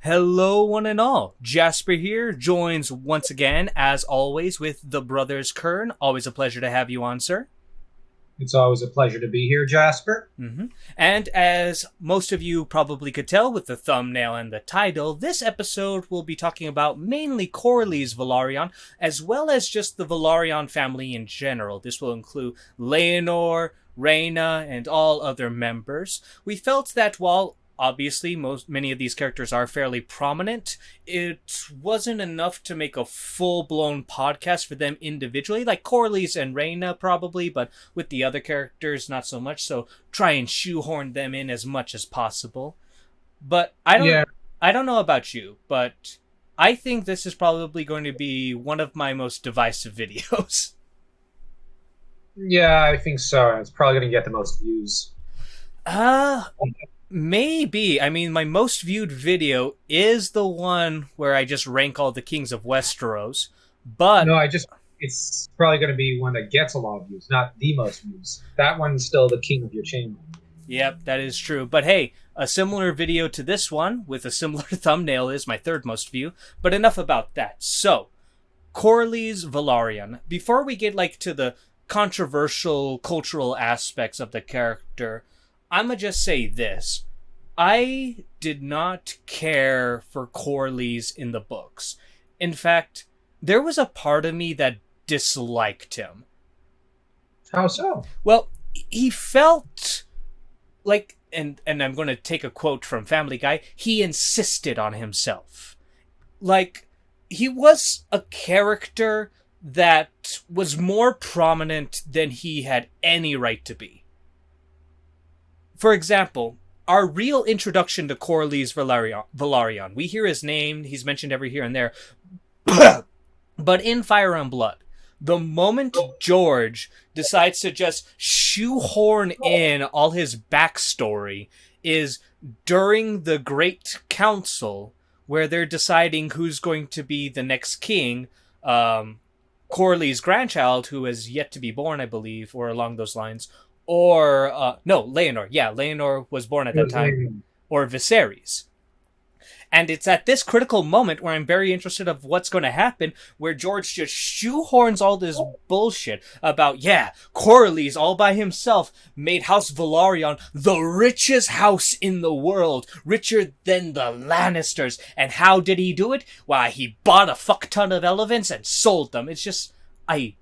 Hello, one and all. Jasper here joins once again, as always, with the brothers Kern. Always a pleasure to have you on, sir. It's always a pleasure to be here, Jasper. And as most of you probably could tell with the thumbnail and the title, this episode will be talking about mainly Corley's Velaryon, as well as just the Velaryon family in general. This will include Leonor, Rhaena, and all other members. We felt that while obviously many of these characters are fairly prominent, it wasn't enough to make a full-blown podcast for them individually, like Corley's and Reyna probably, but with the other characters not so much, so try and shoehorn them in as much as possible. But Yeah, I don't know about you, but I think this is probably going to be one of my most divisive videos. yeah, I think so. It's probably going to get the most views. uh Maybe. I mean, my most viewed video is the one where I just rank all the kings of Westeros. But, No, it's probably going to be one that gets a lot of views, not the most views. That one's still the king of your channel. yep, that is true. But hey, a similar video to this one with a similar thumbnail is my third most view. But enough about that. So, Corley's Velaryon. Before we get to the controversial cultural aspects of the character, I'ma just say this. I did not care for Corley's in the books. In fact, there was a part of me that disliked him. How so? Well, he felt like, and I'm going to take a quote from Family Guy, he insisted on himself. Like, he was a character that was more prominent than he had any right to be. For example, our real introduction to Corley's Velaryon. We hear his name, he's mentioned every here and there. But in Fire and Blood, the moment George decides to just shoehorn in all his backstory is during the Great Council, where they're deciding who's going to be the next king. Corley's grandchild, who is yet to be born, I believe, or along those lines, or no, Leonor. Yeah, Leonor was born at It that was time, like, or Viserys. And it's at this critical moment where I'm very interested of what's going to happen, where George just shoehorns all this bullshit about, yeah, Corley's all by himself made House Velaryon the richest house in the world, richer than the Lannisters. And how did he do it? Why, he bought a fuck ton of elephants and sold them. It's just, I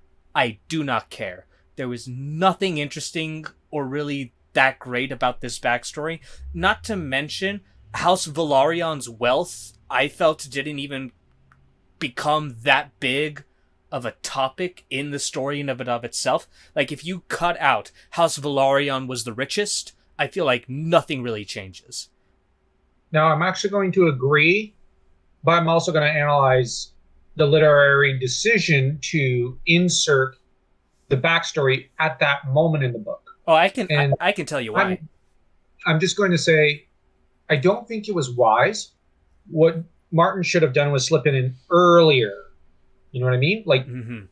do not care. There was nothing interesting or really that great about this backstory. Not to mention, House Velaryon's wealth, I felt, didn't even become that big of a topic in the story in of itself. Like, if you cut out House Velaryon was the richest, I feel like nothing really changes. now, I'm actually going to agree, but I'm also going to analyze the literary decision to insert the backstory at that moment in the book. Oh, And I can tell you why. I'm I'm just going to say I don't think it was wise. What Martin should have done was slip it in earlier. You know what I mean? Like, Mm-hmm.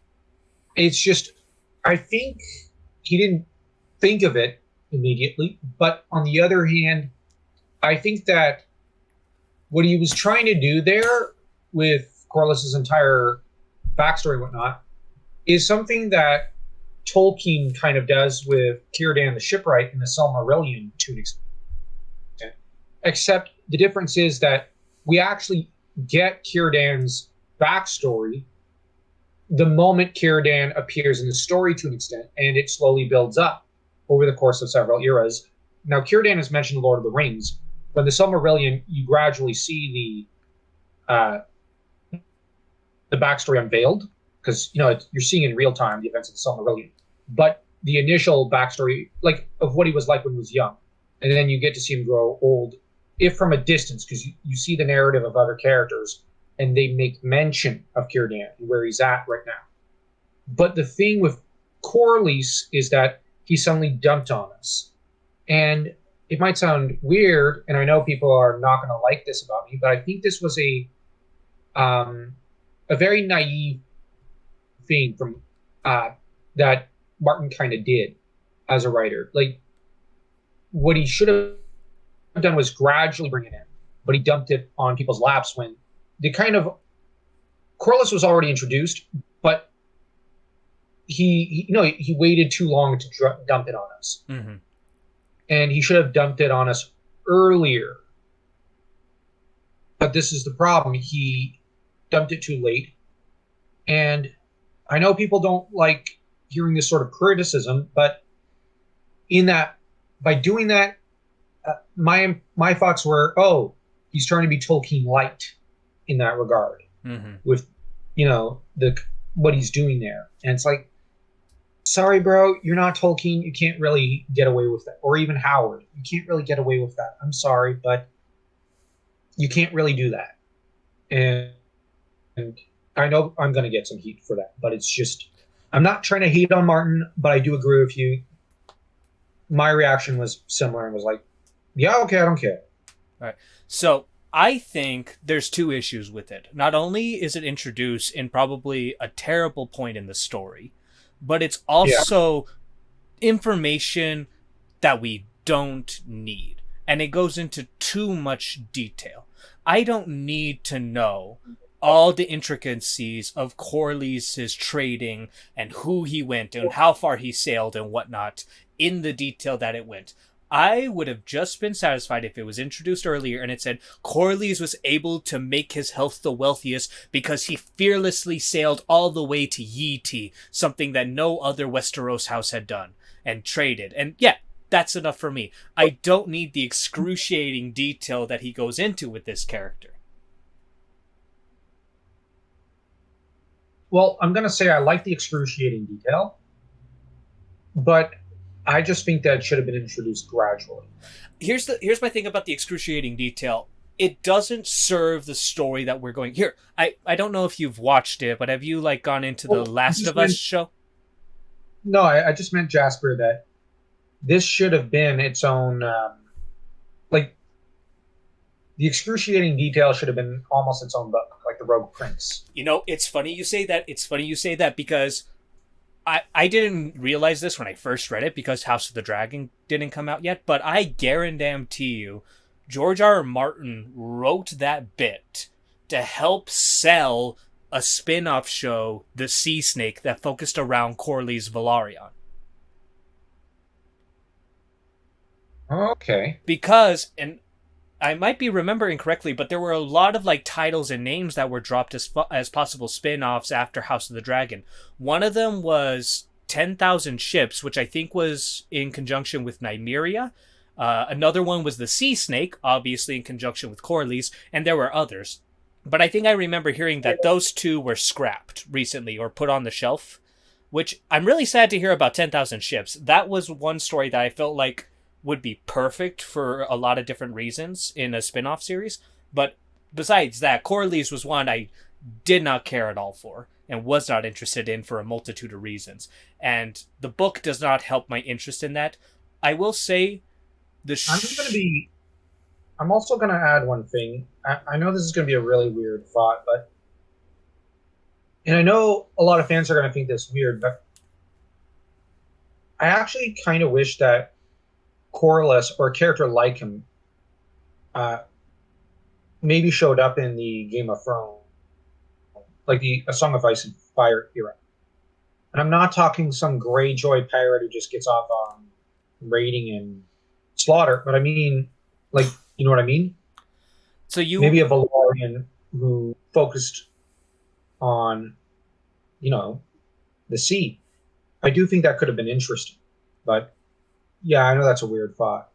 it's just, I think he didn't think of it immediately. But on the other hand, I think that what he was trying to do there with Corliss's entire backstory and whatnot is something that Tolkien kind of does with Círdan the Shipwright in the Silmarillion to an extent. Except the difference is that we actually get Círdan's backstory the moment Círdan appears in the story to an extent, and it slowly builds up over the course of several eras. Now, Círdan is mentioned in Lord of the Rings, but in the Silmarillion, you gradually see the backstory unveiled because you're seeing in real time the events of the Silmarillion. But the initial backstory, like of what he was like when he was young, and then you get to see him grow old, if from a distance, because you see the narrative of other characters, and they make mention of Círdan and where he's at right now. But the thing with Corlys is that he suddenly dumped on us, and it might sound weird, and I know people are not going to like this about me, but I think this was a very naive thing from that Martin kind of did as a writer. Like, what he should have done was gradually bring it in. but he dumped it on people's laps when the kind of Corliss was already introduced, but he waited too long to dump it on us, and he should have dumped it on us earlier. But this is the problem: he dumped it too late, and I know people don't like hearing this sort of criticism, but in that by doing that, my thoughts were, oh, he's trying to be Tolkien light in that regard with the what he's doing there, and it's like, sorry, bro, you're not Tolkien. You can't really get away with that, or even Howard. You can't really get away with that. I'm sorry, but you can't really do that. And I know I'm going to get some heat for that, but it's just, I'm not trying to hate on Martin, but I do agree with you. My reaction was similar and was like, yeah, okay, I don't care. All right. So I think there's two issues with it. Not only is it introduced in probably a terrible point in the story, but it's also information that we don't need. And it goes into too much detail. I don't need to know all the intricacies of Corlys' trading and who he went and how far he sailed and whatnot in the detail that it went. I would have just been satisfied if it was introduced earlier and it said Corlys was able to make his health the wealthiest because he fearlessly sailed all the way to Yi Ti, something that no other Westeros house had done, and traded. And yeah, that's enough for me. I don't need the excruciating detail that he goes into with this character. Well, I'm going to say I like the excruciating detail, but I just think that it should have been introduced gradually. Here's my thing about the excruciating detail. It doesn't serve the story that we're going here. I don't know if you've watched it, but have you gone into the Last of Us show? No, I just meant, Jasper, that this should have been its own the excruciating detail should have been almost its own book, like the Rogue Prince. It's funny you say that because I didn't realize this when I first read it because House of the Dragon didn't come out yet, but I guarantee you George R. R. Martin wrote that bit to help sell a spin-off show, The Sea Snake, that focused around Corlys Velaryon. Okay. Because, and I might be remembering correctly, but there were a lot of titles and names that were dropped as possible spin-offs after House of the Dragon. One of them was 10,000 Ships, which I think was in conjunction with Nymeria. Another one was The Sea Snake, obviously in conjunction with Corlys, and there were others. But I think I remember hearing that those two were scrapped recently or put on the shelf, which I'm really sad to hear about 10,000 Ships. That was one story that I felt like would be perfect for a lot of different reasons in a spin-off series. But besides that, Corlys was one I did not care at all for and was not interested in for a multitude of reasons. And the book does not help my interest in that. I will say I'm also going to add one thing. I know this is going to be a really weird thought, and I know a lot of fans are going to think this weird, but I actually kind of wish that Corlys, or a character like him, maybe showed up in the Game of Thrones, like A Song of Ice and Fire era. And I'm not talking some Greyjoy pirate who just gets off on raiding and slaughter, but I mean, you know what I mean? So maybe a Velaryon who focused on, the sea. I do think that could have been interesting, but yeah, I know that's a weird thought.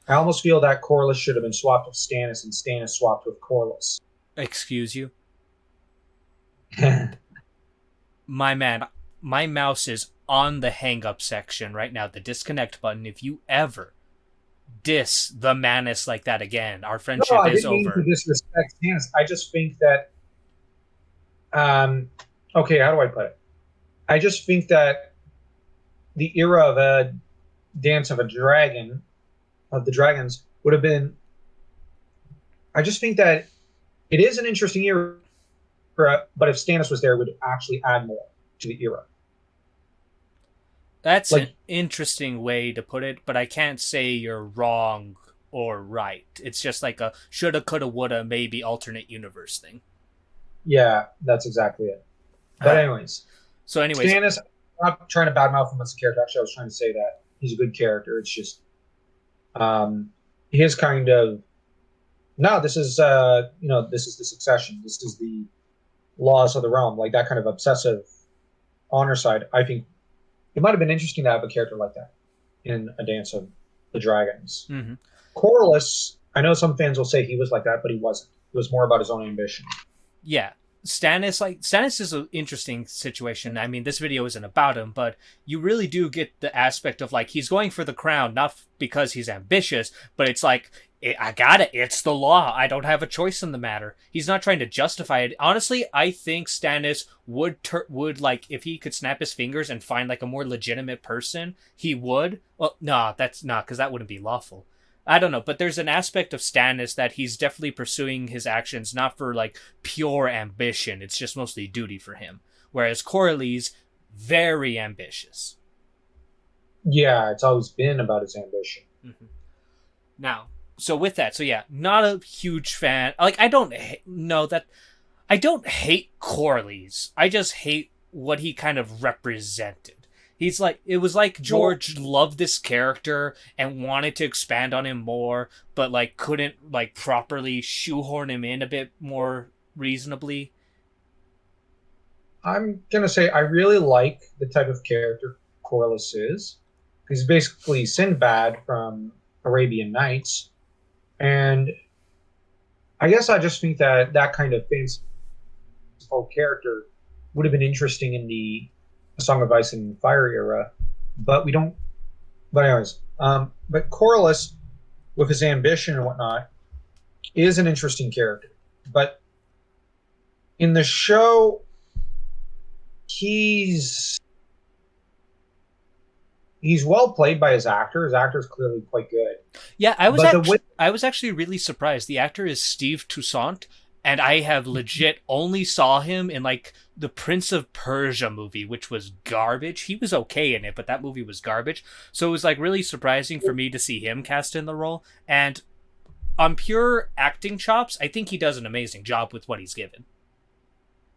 I almost feel that Corlys should have been swapped with Stannis and Stannis swapped with Corlys. Excuse you? My man, my mouse is on the hang-up section right now, the disconnect button. If you ever diss the Manus like that again, our friendship is over. I didn't mean to disrespect Stannis. I just think that... okay, how do I put it? I just think that the era of Dance of the Dragons would have been... I just think that it is an interesting era, but if Stannis was there, it would actually add more to the era. That's an interesting way to put it, but I can't say you're wrong or right. It's just like a shoulda, coulda, woulda, maybe alternate universe thing. Yeah, that's exactly it. But Uh, anyways, so, anyways, Stannis, I'm not trying to badmouth him as a character. Actually, I was trying to say that he's a good character. It's just um, his kind of no. This is this is the succession. This is the laws of the realm. Like that kind of obsessive honor side. I think it might have been interesting to have a character like that in A Dance of the Dragons. mm-hmm. Corlys, I know some fans will say he was like that, but he wasn't. It was more about his own ambition. Yeah. Stannis is an interesting situation. I mean, this video isn't about him, but you really do get the aspect of like he's going for the crown not because he's ambitious, but it's like I got it. It's the law. I don't have a choice in the matter. He's not trying to justify it. Honestly, I think Stannis would like if he could snap his fingers and find like a more legitimate person, he would. Well, no, that's not because that wouldn't be lawful. I don't know, but there's an aspect of Stannis that he's definitely pursuing his actions not for like pure ambition. It's just mostly duty for him. Whereas Corlys, very ambitious. Yeah, it's always been about his ambition. Mm-hmm. Now, so with that, so yeah, not a huge fan. Like I don't know that I don't hate Corlys. I just hate what he kind of represented. He's like, it was like George loved this character and wanted to expand on him more, but like couldn't like properly shoehorn him in a bit more reasonably. I'm gonna say I really like the type of character Corlys is. He's basically Sinbad from Arabian Nights, and I guess I just think that that kind of fanciful character would have been interesting in the Song of Ice and Fire era, but we don't. But anyways, but Corlys, with his ambition and whatnot, is an interesting character. But in the show, he's well played by his actor. His actor is clearly quite good. Yeah, I was actually really surprised. The actor is Steve Toussaint, and I have legit only saw him in like the Prince of Persia movie, which was garbage. He was okay in it, but that movie was garbage. So it was like really surprising for me to see him cast in the role. And on pure acting chops, I think he does an amazing job with what he's given.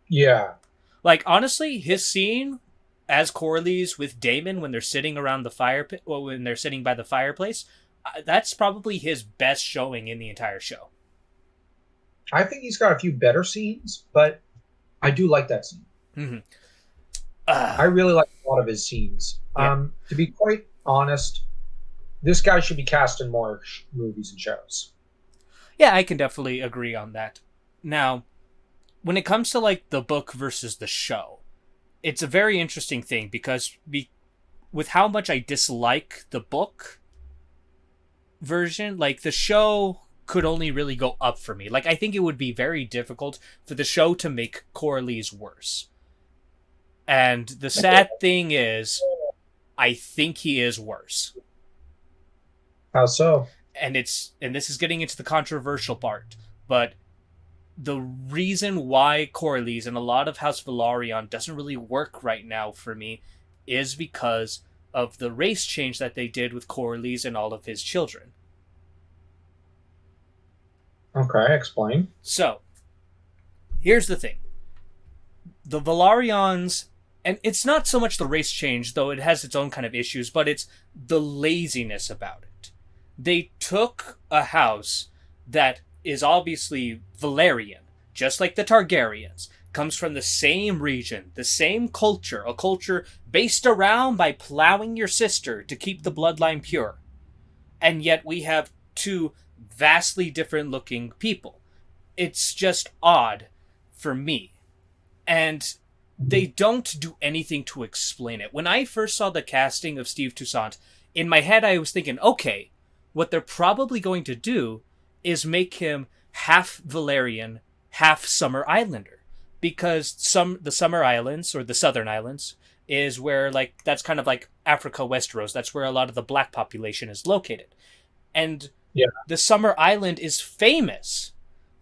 Yeah. Like honestly, his scene as Corlys with Daemon when they're sitting around the fire pit, or when they're sitting by the fireplace, that's probably his best showing in the entire show. I think he's got a few better scenes, but I do like that scene. Mm-hmm. I really like a lot of his scenes. Yeah. To be quite honest, this guy should be cast in more movies and shows. Yeah, I can definitely agree on that. Now, when it comes to like the book versus the show, it's a very interesting thing because with how much I dislike the book version, like the show could only really go up for me. Like I think it would be very difficult for the show to make Corlys worse. And the sad thing is, I think he is worse. How so? And this is getting into the controversial part, but the reason why Corlys and a lot of House Velaryon doesn't really work right now for me is because of the race change that they did with Corlys and all of his children. Okay, explain. So, here's the thing. The Velaryons, and it's not so much the race change, though it has its own kind of issues, but it's the laziness about it. They took a house that is obviously Velaryon, just like the Targaryens, comes from the same region, the same culture, a culture based around by plowing your sister to keep the bloodline pure. And yet we have two vastly different looking people. It's just odd for me. And they don't do anything to explain it. When I first saw the casting of Steve Toussaint, in my head I was thinking, okay, what they're probably going to do is make him half Velaryon, half Summer Islander. Because the Summer Islands, or the Southern Islands, is where, like, that's kind of like Africa, Westeros. That's where a lot of the black population is located. And yeah, the Summer Island is famous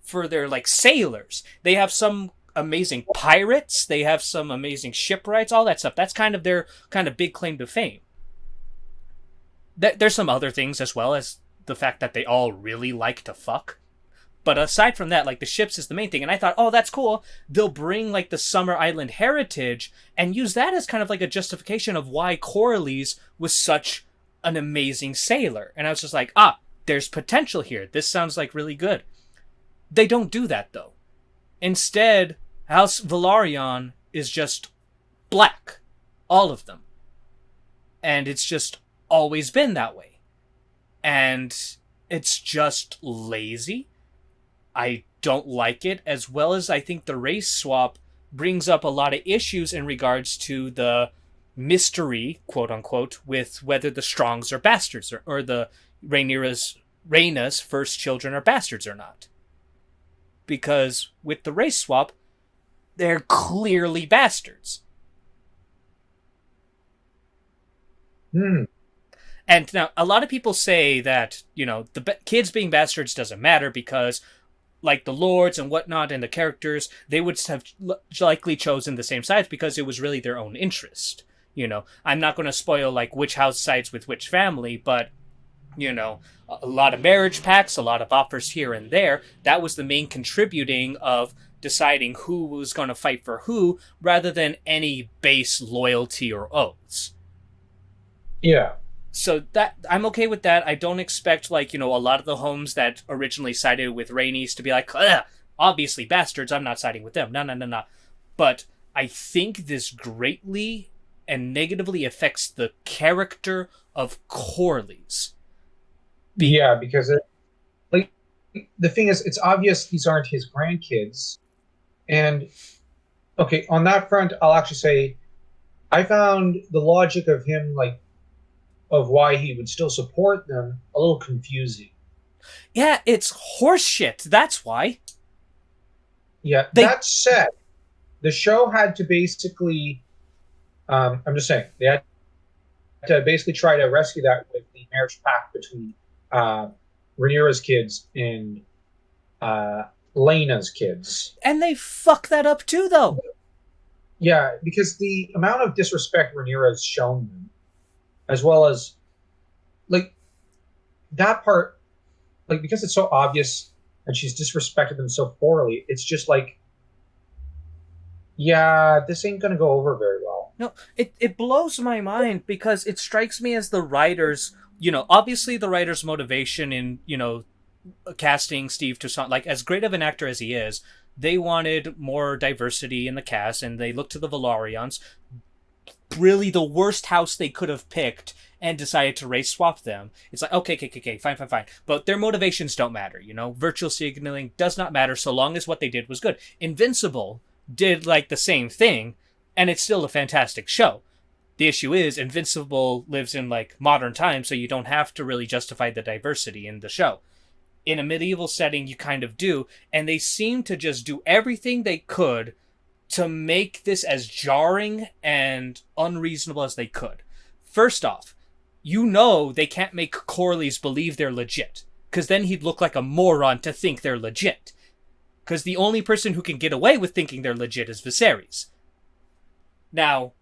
for their, like, sailors. They have some amazing pirates. They have some amazing shipwrights, all that stuff. That's kind of their kind of big claim to fame. There's some other things as well, as the fact that they all really like to fuck. But aside from that, like, the ships is the main thing. And I thought, oh, that's cool. They'll bring, like, the Summer Island heritage and use that as kind of like a justification of why Corlys was such an amazing sailor. And I was just like, there's potential here. This sounds like really good. They don't do that, though. Instead, House Velaryon is just black. All of them. And it's just always been that way. And it's just lazy. I don't like it, as well as I think the race swap brings up a lot of issues in regards to the mystery, quote unquote, with whether the Strongs are bastards or the Rhaena's first children are bastards or not. Because with the race swap, they're clearly bastards. And now, a lot of people say that, the kids being bastards doesn't matter because, like, the lords and whatnot and the characters, they would have likely chosen the same sides because it was really their own interest. I'm not going to spoil, like, which house sides with which family, but, a lot of marriage pacts, a lot of offers here and there. That was the main contributing of deciding who was going to fight for who, rather than any base loyalty or oaths. Yeah. So that I'm okay with that. I don't expect, like, a lot of the homes that originally sided with Rhaenys to be like, obviously bastards, I'm not siding with them. No. But I think this greatly and negatively affects the character of Corlys. Yeah, because the thing is, it's obvious these aren't his grandkids. And, okay, on that front, I'll actually say, I found the logic of him, like, of why he would still support them a little confusing. Yeah, it's horseshit. That's why. Yeah, that said, the show had to basically, I'm just saying, they had to basically try to rescue that with the marriage pact between Rhaenyra's kids and Laena's kids. And they fuck that up too, though. Yeah, because the amount of disrespect Rhaenyra's shown them, as well as, like, that part, like, because it's so obvious and she's disrespected them so poorly, it's just like, yeah, this ain't gonna go over very well. No, it blows my mind because it strikes me as the writers, obviously the writer's motivation in, casting Steve Toussaint, like, as great of an actor as he is, they wanted more diversity in the cast, and they looked to the Velaryons, really the worst house they could have picked, and decided to race swap them. It's like, okay, fine. But their motivations don't matter, Virtual signaling does not matter so long as what they did was good. Invincible did, like, the same thing, and it's still a fantastic show. The issue is, Invincible lives in, like, modern times, so you don't have to really justify the diversity in the show. In a medieval setting, you kind of do, and they seem to just do everything they could to make this as jarring and unreasonable as they could. First off, they can't make Corlys believe they're legit, because then he'd look like a moron to think they're legit. Because the only person who can get away with thinking they're legit is Viserys. Now,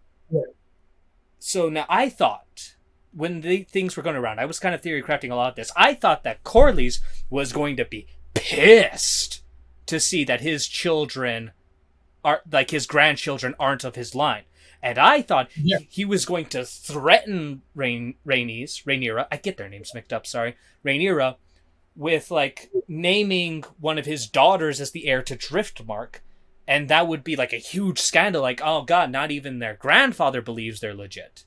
So now I thought, when the things were going around, I was kind of theory crafting a lot of this. I thought that Corlys was going to be pissed to see that his children are, like, his grandchildren aren't of his line. And I thought he was going to threaten Rhaenyra, I get their names mixed up, sorry, Rhaenyra, with, like, naming one of his daughters as the heir to Driftmark. And that would be, like, a huge scandal, like, oh god, not even their grandfather believes they're legit.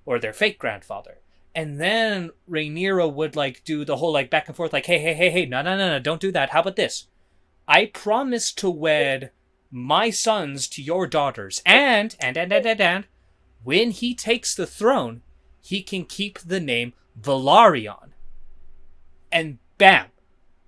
Or their fake grandfather. And then Rhaenyra would, like, do the whole, like, back and forth, like, hey, no, don't do that. How about this? I promise to wed my sons to your daughters, and when he takes the throne, he can keep the name Velaryon. And bam!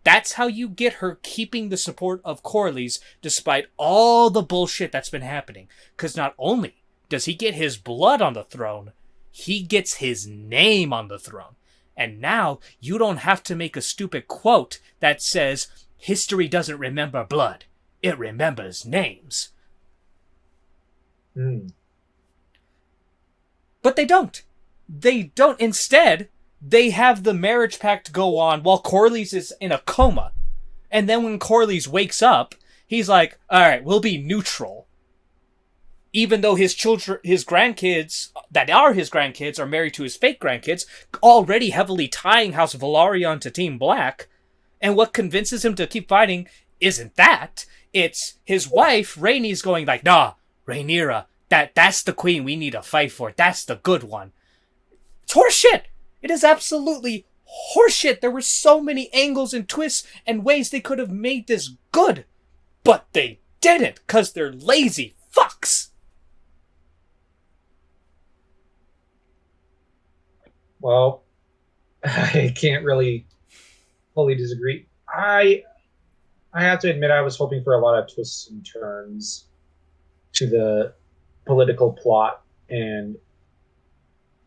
That's how you get her keeping the support of Corlys despite all the bullshit that's been happening. Because not only does he get his blood on the throne, he gets his name on the throne. And now you don't have to make a stupid quote that says, history doesn't remember blood, it remembers names. But they don't. They don't. Instead, they have the marriage pact go on while Corlys is in a coma. And then when Corlys wakes up, he's like, all right, we'll be neutral. Even though his children, his grandkids, that are his grandkids, are married to his fake grandkids, already heavily tying House Velaryon to Team Black. And what convinces him to keep fighting isn't that. It's his wife, Rhaenys, going like, nah, Rhaenyra, that's the queen we need to fight for. That's the good one. It's horseshit. It is absolutely horseshit. There were so many angles and twists and ways they could have made this good. But they didn't, because they're lazy fucks. Well, I can't really fully disagree. I have to admit I was hoping for a lot of twists and turns to the political plot, and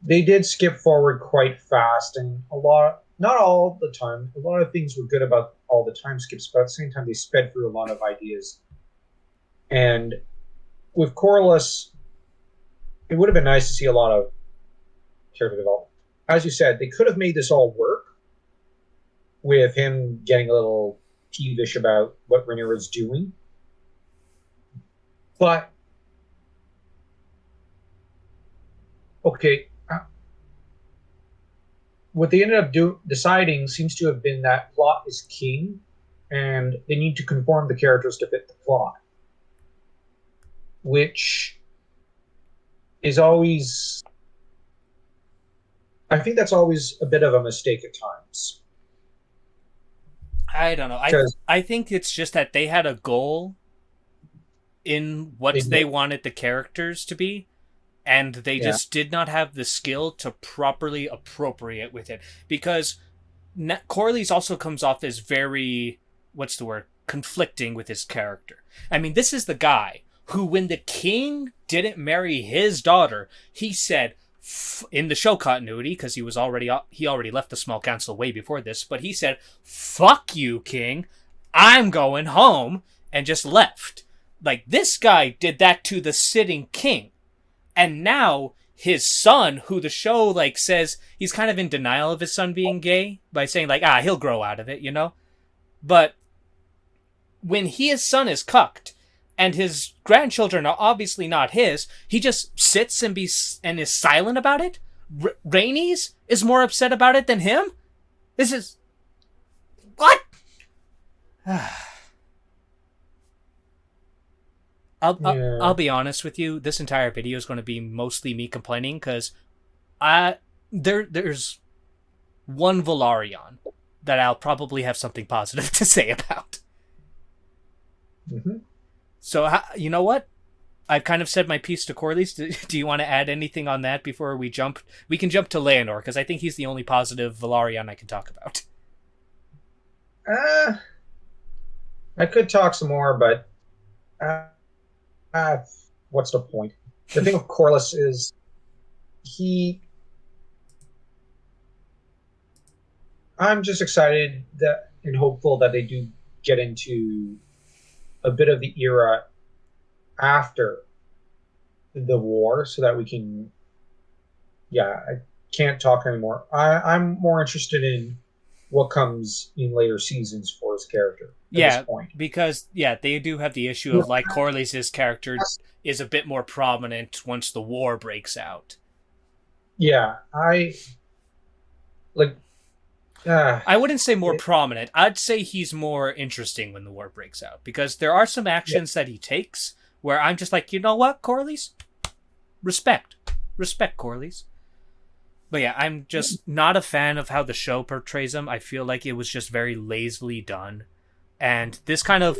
they did skip forward quite fast, and a lot, not all the time, a lot of things were good about all the time skips, but at the same time they sped through a lot of ideas. And with Corlys, it would have been nice to see a lot of character development. As you said, they could have made this all work with him getting a little peevish about what Rhaenyra is doing. But, okay, what they ended up deciding seems to have been that plot is king, and they need to conform the characters to fit the plot. Which is always... I think that's always a bit of a mistake at times. I don't know. I think it's just that they had a goal in what they wanted the characters to be, and they just did not have the skill to properly appropriate with it. Because Corlys also comes off as very, what's the word, conflicting with his character. I mean, this is the guy who, when the king didn't marry his daughter, he said, in the show continuity, because he already left the small council way before this, but he said, fuck you, king, I'm going home, and just left. Like, this guy did that to the sitting king. And now his son, who the show like says he's kind of in denial of his son being gay by saying like, he'll grow out of it, you know? But when his son is cucked and his grandchildren are obviously not his, he just sits and is silent about it. Rhaenys is more upset about it than him. This is what? I'll be honest with you. This entire video is going to be mostly me complaining because there's one Velaryon that I'll probably have something positive to say about. Mm-hmm. So, you know what? I've kind of said my piece to Corlys. Do you want to add anything on that before we jump? We can jump to Leonor, because I think he's the only positive Velaryon I can talk about. I could talk some more, but what's the point? The thing with Corlys is I'm just excited that and hopeful that they do get into a bit of the era after the war so that we can I can't talk anymore. I'm more interested in what comes in later seasons for his character at this point. Because they do have the issue of like Corlys' character is a bit more prominent once the war breaks out. I wouldn't say more prominent. I'd say he's more interesting when the war breaks out, because there are some actions that he takes where I'm just like, you know what, Corlys? Respect Corlys. But I'm just not a fan of how the show portrays him. I feel like it was just very lazily done. And this kind of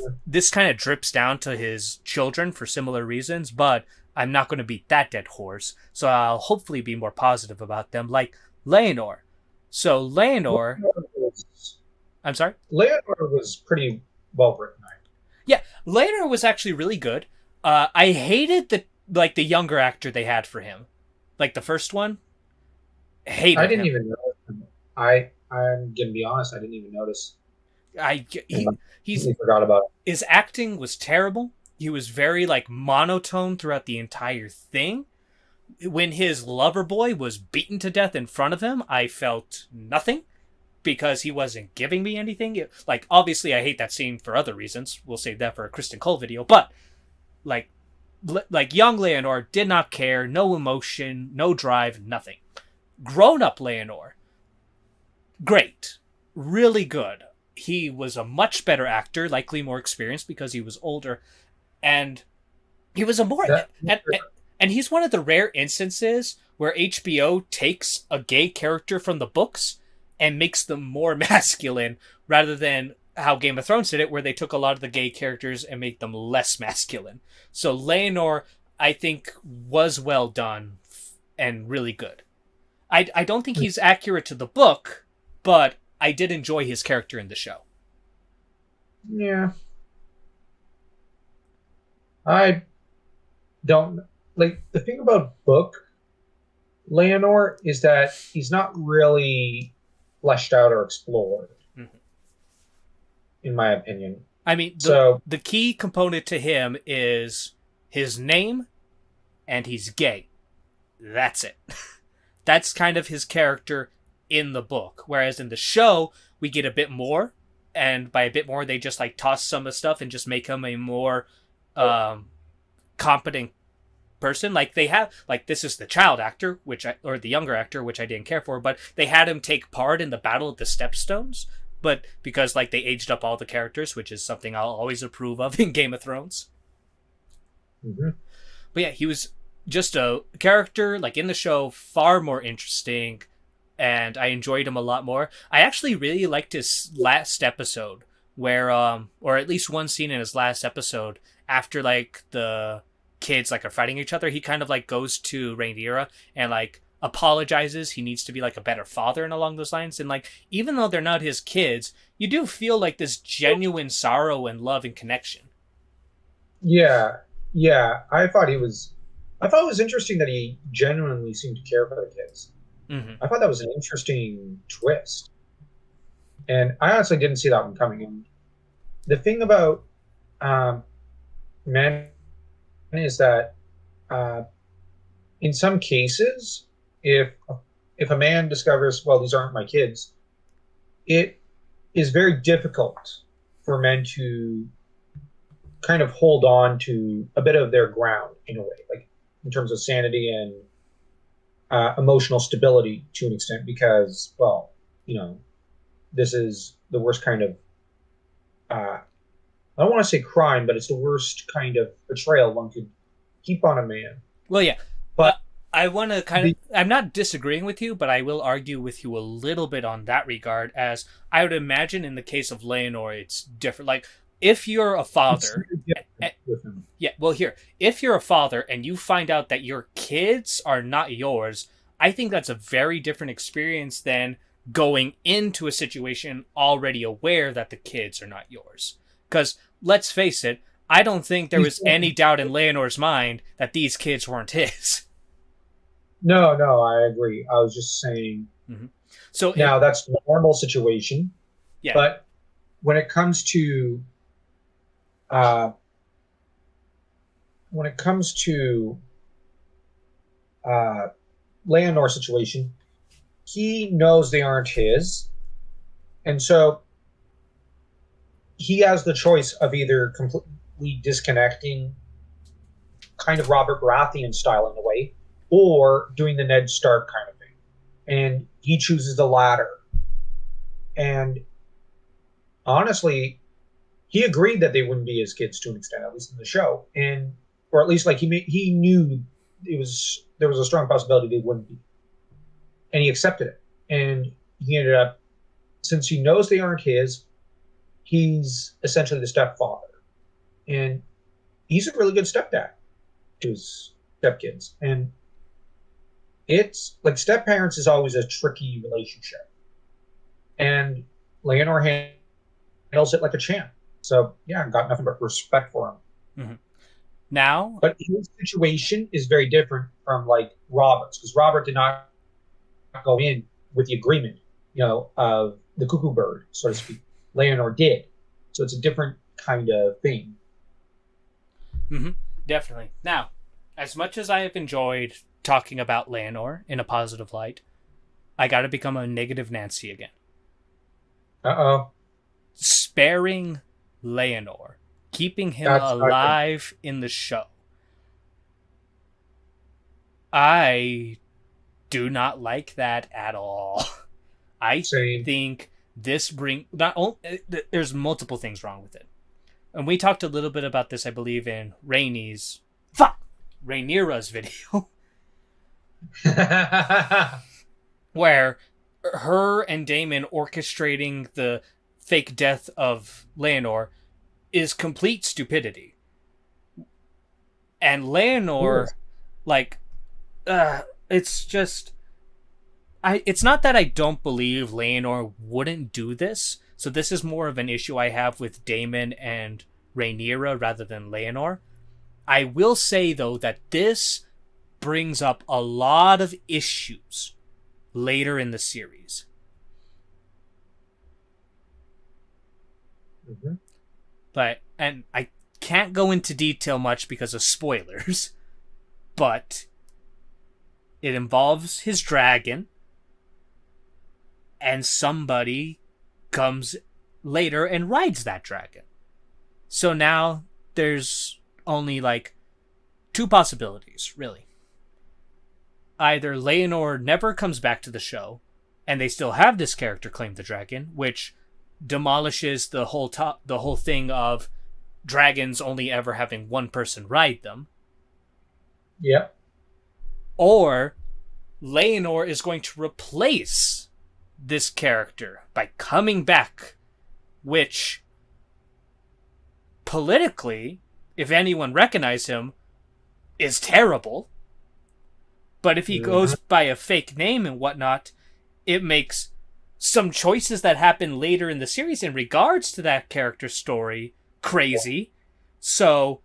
drips down to his children for similar reasons, but I'm not going to beat that dead horse. So I'll hopefully be more positive about them, like Leonor. So Leonor... I'm sorry? Leonor was pretty well written. Yeah, Leonor was actually really good. I hated the younger actor they had for him. Like the first one. I didn't even notice him. I'm gonna be honest, I didn't even notice. I forgot about it. His acting was terrible. He was very like monotone throughout the entire thing. When his lover boy was beaten to death in front of him, I felt nothing because he wasn't giving me anything. Like, obviously, I hate that scene for other reasons. We'll save that for a Kristen Cole video. But like, young Leonor did not care, no emotion, no drive, nothing. Grown up Leonor, great, really good. He was a much better actor, likely more experienced because he was older, and he was a more and he's one of the rare instances where HBO takes a gay character from the books and makes them more masculine rather than how Game of Thrones did it, where they took a lot of the gay characters and made them less masculine. So Leonor, I think, was well done and really good. I don't think he's accurate to the book, but I did enjoy his character in the show. Yeah. I don't like the thing about book Leonor is that he's not really fleshed out or explored, in my opinion. I mean, the key component to him is his name, and he's gay. That's it. That's kind of his character in the book. Whereas in the show, we get a bit more, and by a bit more, they just like toss some of the stuff and just make him a more competent person. Like they have, like this is the child actor, or the younger actor, which I didn't care for, but they had him take part in the Battle of the Stepstones. But because like they aged up all the characters, which is something I'll always approve of in Game of Thrones. Mm-hmm. But yeah, he was just a character like in the show, far more interesting, and I enjoyed him a lot more. I actually really liked his last episode, where or at least one scene in his last episode after like the kids like are fighting each other, he kind of like goes to Rhaenyra and like apologizes. He needs to be like a better father and along those lines. And like even though they're not his kids, you do feel like this genuine sorrow and love and connection. Yeah, I thought it was interesting that he genuinely seemed to care for the kids. Mm-hmm. I thought that was an interesting twist, and I honestly didn't see that one coming. And the thing about men is that in some cases, if a man discovers, well, these aren't my kids, it is very difficult for men to kind of hold on to a bit of their ground in a way, like in terms of sanity and emotional stability to an extent, because, well, this is the worst kind of, I don't want to say crime, but it's the worst kind of betrayal one could keep on a man. Well, yeah. But I want to I'm not disagreeing with you, but I will argue with you a little bit on that regard, as I would imagine in the case of Leonor, it's different. Like, if you're a father, if you're a father and you find out that your kids are not yours, I think that's a very different experience than going into a situation already aware that the kids are not yours. Because, let's face it, I don't think there was any doubt in Leonor's mind that these kids weren't his. No, I agree. I was just saying. Mm-hmm. So now that's a normal situation. Yeah. But when it comes to Leonor's situation, he knows they aren't his, and so he has the choice of either completely disconnecting, kind of Robert Baratheon style in a way, or doing the Ned Stark kind of thing. And he chooses the latter. And honestly, he agreed that they wouldn't be his kids to an extent, at least in the show, or at least like he knew there was a strong possibility they wouldn't be, and he accepted it. And he ended up, since he knows they aren't his, he's essentially the stepfather, and he's a really good stepdad to his stepkids. And it's like step parents is always a tricky relationship, and Leonor handles it like a champ. So yeah, I've got nothing but respect for him. Mm-hmm. Now, but his situation is very different from like Robert's, because Robert did not go in with the agreement, of the cuckoo bird, so to speak. Leonor did, so it's a different kind of thing. Mm-hmm. Definitely. Now, as much as I have enjoyed talking about Leonor in a positive light, I gotta become a negative Nancy again. Uh-oh. Sparing Leonor, keeping him That's not good. alive in the show. I do not like that at all. I Same. think this bring not only there's multiple things wrong with it. And we talked a little bit about this, I believe, in Rhaenyra's video, where her and Daemon orchestrating the fake death of Leonor is complete stupidity. And Leonor, Yes. like, it's just, it's not that I don't believe Leonor wouldn't do this. So this is more of an issue I have with Daemon and Rhaenyra rather than Leonor. I will say, though, that this brings up a lot of issues later in the series. Mhm. And I can't go into detail much because of spoilers, but it involves his dragon, and somebody comes later and rides that dragon. So now there's only like two possibilities, really. Either Leonor never comes back to the show, and they still have this character claim the dragon, which demolishes the whole thing of dragons only ever having one person ride them. Yep. Or Leonor is going to replace this character by coming back, which politically, if anyone recognizes him, is terrible. But if he goes by a fake name and whatnot, it makes some choices that happen later in the series in regards to that character's story crazy. So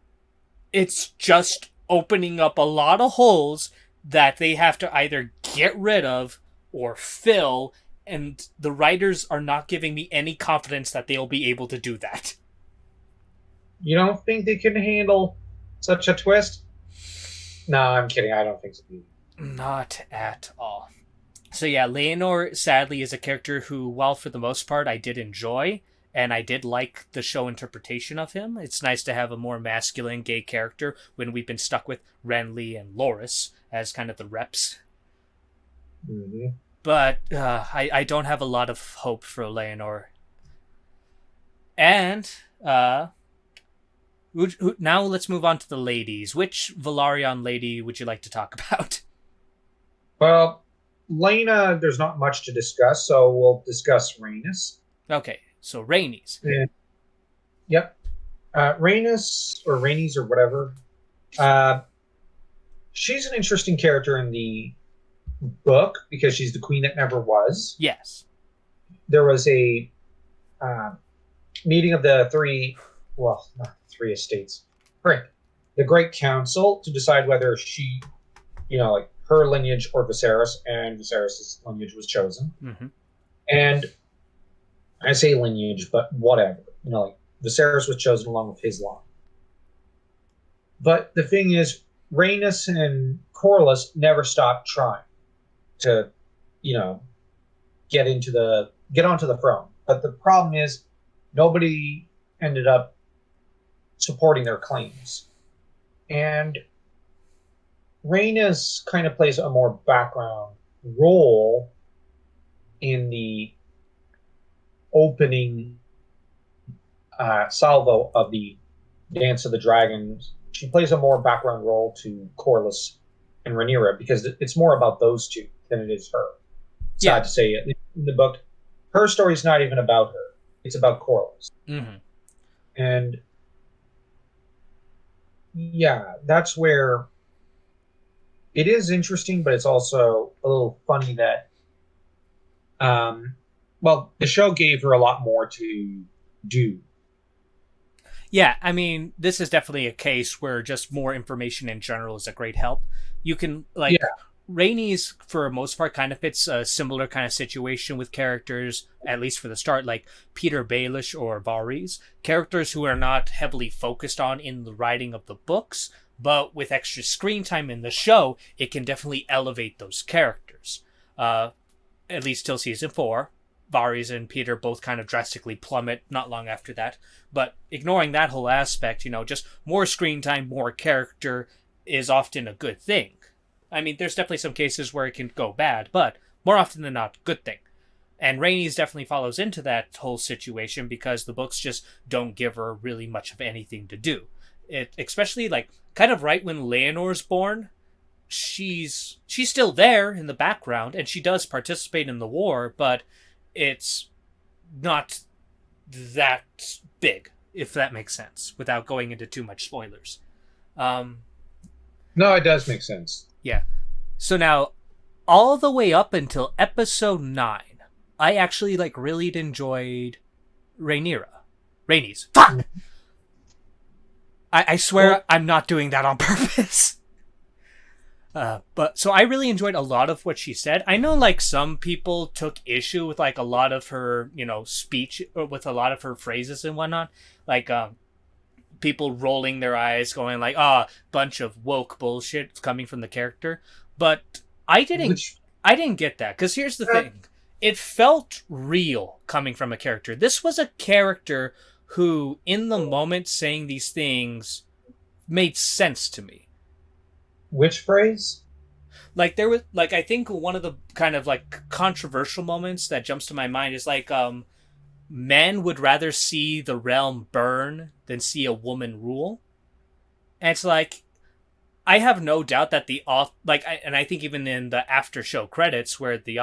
it's just opening up a lot of holes that they have to either get rid of or fill, and the writers are not giving me any confidence that they'll be able to do that. You don't think they can handle such a twist? No, I'm kidding. I don't think so. Not at all. So yeah, Leonor sadly is a character who, while for the most part I did enjoy, and I did like the show interpretation of him. It's nice to have a more masculine gay character when we've been stuck with Renly and Loras as kind of the reps. Mm-hmm. But I don't have a lot of hope for Leonor. And now let's move on to the ladies. Which Velaryon lady would you like to talk about? Well, Lena, there's not much to discuss, so we'll discuss Rhaenys. Okay, so Rhaenys. Yep. Rhaenys, or Rhaenys, or whatever. She's an interesting character in the book because she's the queen that never was. Yes. There was a meeting of the not three estates, right? The Great Council to decide whether she, like her lineage or Viserys, and Viserys' lineage was chosen. Mm-hmm. And I say lineage, but whatever. Like Viserys was chosen along with his line. But the thing is, Rhaenys and Corlys never stopped trying to, get onto the throne. But the problem is, nobody ended up supporting their claims. And Rhaenys kind of plays a more background role in the opening salvo of the Dance of the Dragons. She plays a more background role to Corlys and Rhaenyra because it's more about those two than it is her. Sad to say it. In the book, her story is not even about her. It's about Corlys. Mm-hmm. And yeah, that's where it is interesting, but it's also a little funny that, the show gave her a lot more to do. Yeah, I mean, this is definitely a case where just more information in general is a great help. You can, Rhaenys, for the most part, kind of fits a similar kind of situation with characters, at least for the start, like Peter Baelish or Varys. Characters who are not heavily focused on in the writing of the books, but with extra screen time in the show, it can definitely elevate those characters. At least till season 4. Varys and Peter both kind of drastically plummet not long after that. But ignoring that whole aspect, just more screen time, more character is often a good thing. I mean, there's definitely some cases where it can go bad, but more often than not, good thing. And Rhaenys definitely follows into that whole situation because the books just don't give her really much of anything to do. It especially like kind of right when Leonor's born, she's still there in the background and she does participate in the war, but it's not that big, if that makes sense, without going into too much spoilers. No, it does make sense. Yeah. So now, all the way up until episode 9, I actually really enjoyed Rhaenys. Fuck! I swear I'm not doing that on purpose. But so I really enjoyed a lot of what she said. I know some people took issue with a lot of her, speech, or with a lot of her phrases and whatnot. People rolling their eyes, going bunch of woke bullshit coming from the character. But I didn't get that, because here's the thing. It felt real coming from a character. This was a character who, in the moment saying these things, made sense to me. Which phrase? There was I think one of the kind of controversial moments that jumps to my mind is men would rather see the realm burn than see a woman rule. And it's I have no doubt that the author, and I think even in the after show credits where the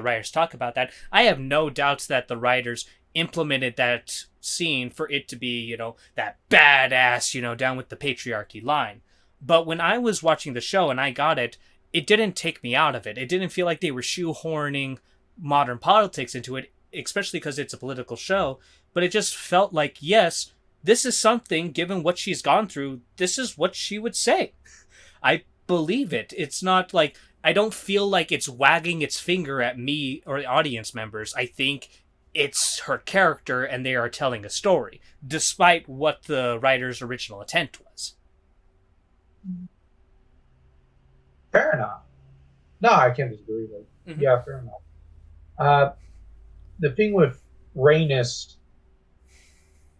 writers talk about that, I have no doubts that the writers implemented that scene for it to be, that badass, down with the patriarchy line. But when I was watching the show and I got it, it didn't take me out of it. It didn't feel like they were shoehorning modern politics into it, especially because it's a political show. But it just felt yes, this is something, given what she's gone through, this is what she would say. I believe it. It's not I don't feel like it's wagging its finger at me or the audience members. I think it's her character and they are telling a story, despite what the writer's original intent was. Fair enough. No, I can't disagree. Mm-hmm. Yeah, fair enough. The thing with Rhaenys,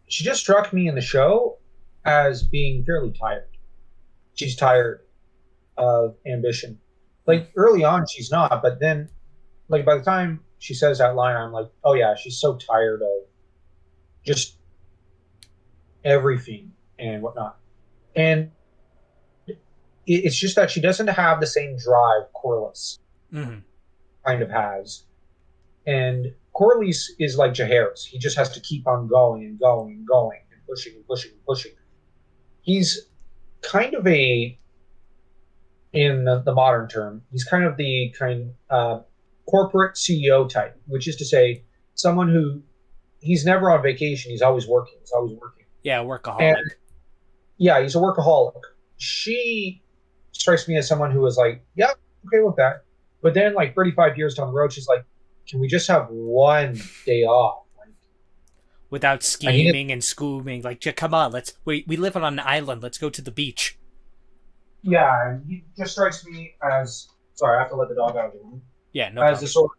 she just struck me in the show as being fairly tired. She's tired of ambition. Early on, she's not, but then, by the time she says that line, I'm oh yeah, she's so tired of just everything and whatnot. And it's just that she doesn't have the same drive Corlys kind of has. And Corlys is like Jaehaerys. He just has to keep on going and going and going and pushing and pushing and pushing. He's kind of in the modern term, he's kind of the corporate CEO type, which is to say someone who, he's never on vacation. He's always working. Yeah, workaholic. And, yeah, he's a workaholic. She strikes me as someone who is yeah, okay with that. But then 35 years down the road, she's can we just have one day off? Without scheming and scheming. Come on, we live on an island. Let's go to the beach. Yeah, and he just strikes me as, sorry, I have to let the dog out of the room. Yeah, no as problem.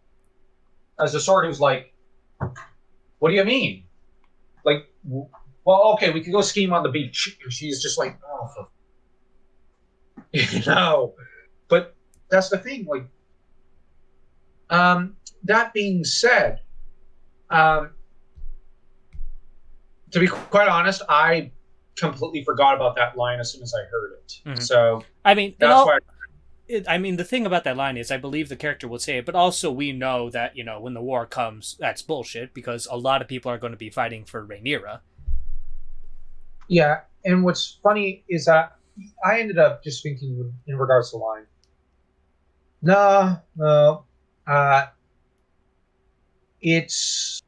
the sort who's what do you mean? Well, okay, we could go scheme on the beach. She's just oh, but that's the thing. That being said, to be quite honest, I completely forgot about that line as soon as I heard it. Mm-hmm. So I mean, that's why. The thing about that line is I believe the character will say it, but also we know that, when the war comes, that's bullshit, because a lot of people are going to be fighting for Rhaenyra. Yeah, and what's funny is that I ended up just thinking in regards to the line, no, it's,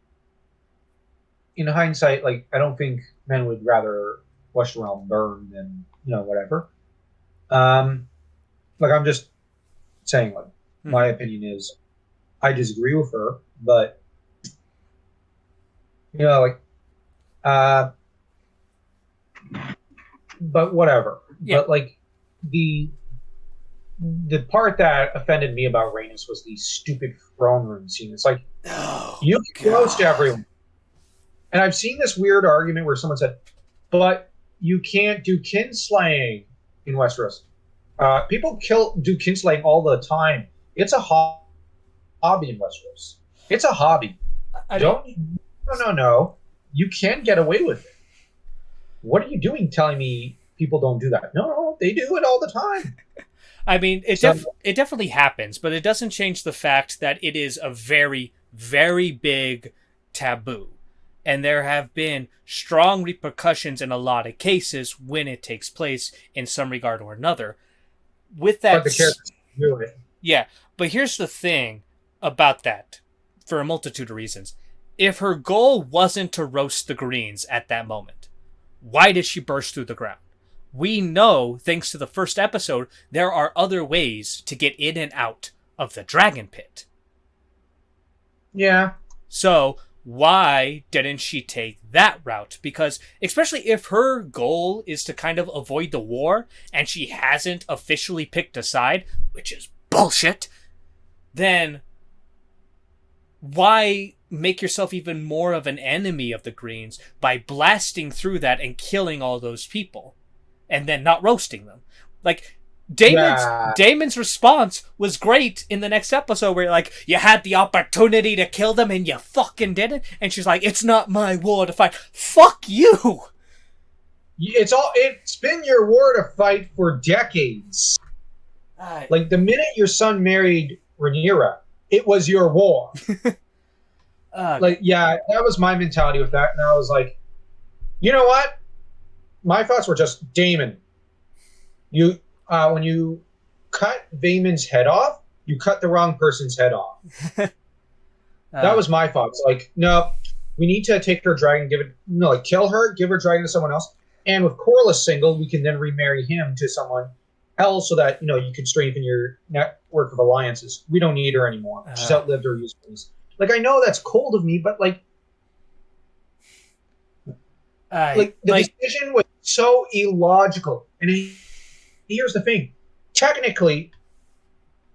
in hindsight, I don't think men would rather watch the realm burn than, whatever. I'm just saying, my opinion is, I disagree with her, but, but whatever. Yeah. But like the the part that offended me about Rhaenys was the stupid throne room scene. It's like Oh you can roast God. everyone, and I've seen this weird argument where someone said, "But you can't do kinslaying in Westeros." People do kinslaying all the time. It's a hobby in Westeros. It's a hobby. I mean, Don't no. You can get away with it. What are you doing telling me people don't do that? No, they do it all the time. So it definitely happens, but it doesn't change the fact that it is a very, very big taboo. And there have been strong repercussions in a lot of cases when it takes place in some regard or another. With but that, the characters do it. yeah, but here's the thing about that, for a multitude of reasons. If her goal wasn't to roast the Greens at that moment, why did she burst through the ground? We know, thanks to the first episode, there are other ways to get in and out of the dragon pit. Yeah. So, why didn't she take that route? Because, especially if her goal is to kind of avoid the war, and she hasn't officially picked a side, which is bullshit, then why make yourself even more of an enemy of the Greens by blasting through that and killing all those people? And then not roasting them. Like, Damon's response was great in the next episode where, like, you had the opportunity to kill them and you fucking didn't. And she's like, it's not my war to fight. Fuck you! It's been your war to fight for decades. Like, the minute your son married Rhaenyra, it was your war. Like, yeah, that was my mentality with that. And I was like, you know what? My thoughts were just, Daemon, when you cut Vaemon's head off, you cut the wrong person's head off. That was my thoughts. Like, no, we need to take her dragon, kill her, give her dragon to someone else. And with Corlys single, we can then remarry him to someone else so that, you can strengthen your network of alliances. We don't need her anymore. She's outlived her usefulness. Like, I know that's cold of me, but like, the decision was so illogical. And here's the thing. Technically,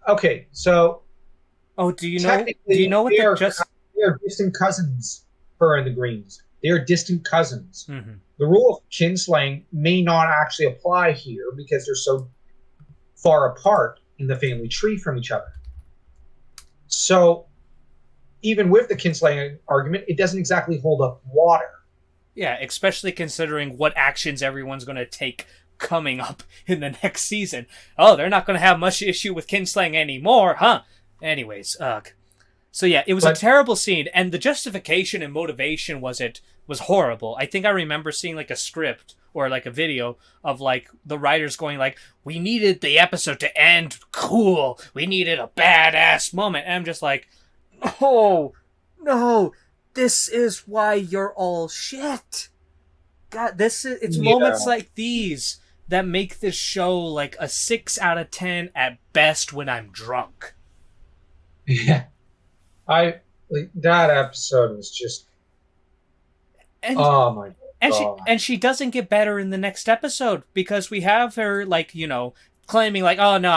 okay, so do you know what they are distant cousins, her and the Greens. They are distant cousins. Mm-hmm. The rule of kinslaying may not actually apply here because they're so far apart in the family tree from each other. So even with the kinslaying argument, it doesn't exactly hold up water. Yeah, especially considering what actions everyone's going to take coming up in the next season. Oh, they're not going to have much issue with kinslaying anymore, huh? Anyways, so yeah, it was a terrible scene, and the justification and motivation was horrible. I think I remember seeing like a script or like a video of like the writers going like, we needed the episode to end cool. We needed a badass moment. And I'm just like, oh, no. This is why you're all shit. God, it's moments like these that make this show like a 6 out of 10 at best when I'm drunk. Yeah. That episode was just oh my god. And she doesn't get better in the next episode because we have her like, claiming like, oh no,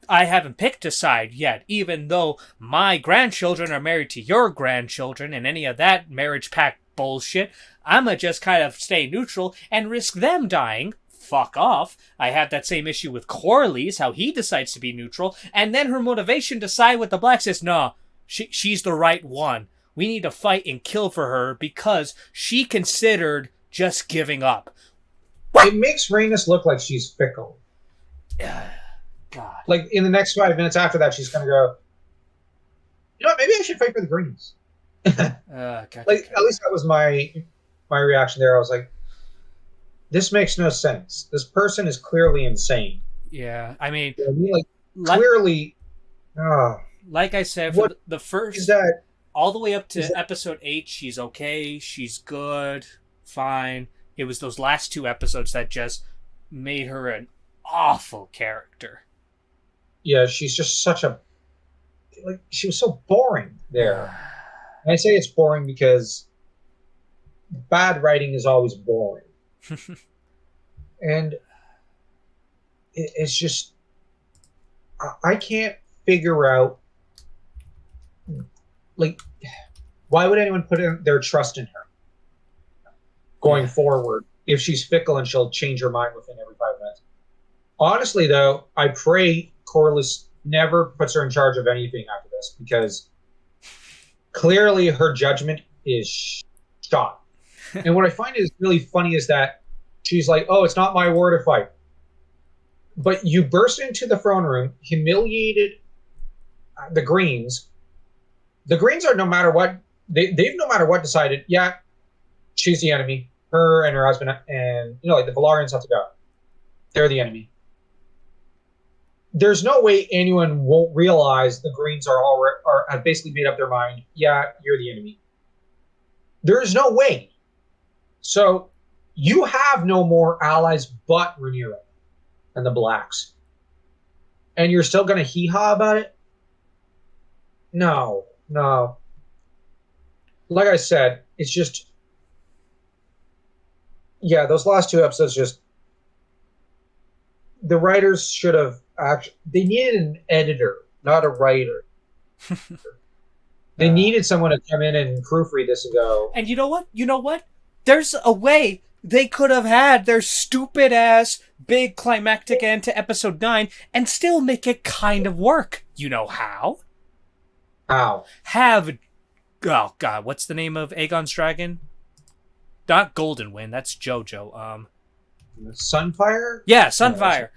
I haven't picked a side yet, even though my grandchildren are married to your grandchildren and any of that marriage pact bullshit. I'ma just kind of stay neutral and risk them dying. Fuck off. I had that same issue with Corlys, how he decides to be neutral, and then her motivation to side with the blacks is, no, she's the right one. We need to fight and kill for her because she considered just giving up. It makes Rhaenys look like she's fickle. God. Like, in the next 5 minutes after that, she's going to go, you know what, maybe I should fight for the Greens. At least that was my reaction there. I was like, this makes no sense. This person is clearly insane. Yeah, I mean... clearly... like I said, for the first... Is that... All the way up to episode 8, she's okay, she's good, fine. It was those last 2 episodes that just made her an awful character. Yeah, she's just such a... she was so boring there. And I say it's boring because bad writing is always boring. And it's just I can't figure out, like, why would anyone put in their trust in her going Yeah. forward if she's fickle and she'll change her mind within every 5 minutes? Honestly, though, I pray Corliss never puts her in charge of anything after this, because clearly her judgment is shot. And what I find is really funny is that she's like, "Oh, it's not my war to fight." But you burst into the throne room, humiliated the Greens. The Greens are, no matter what, they've no matter what decided, yeah, she's the enemy. Her and her husband, and like the Velaryons have to go. They're the enemy. There's no way anyone won't realize the Greens are have basically made up their mind. Yeah, you're the enemy. There is no way. So you have no more allies but Rhaenyra and the Blacks, and you're still going to hee-haw about it? No, no. Like I said, it's just, yeah, those last 2 episodes, just, the writers should have actually, they needed an editor, not a writer. They needed someone to come in and proofread this and go. And you know what? There's a way they could have had their stupid ass big climactic end to episode 9 and still make it kind of work. You know how? How? Have, oh god, what's the name of Aegon's dragon? Not Goldenwind, that's Jojo. Sunfire? Yeah, Sunfire.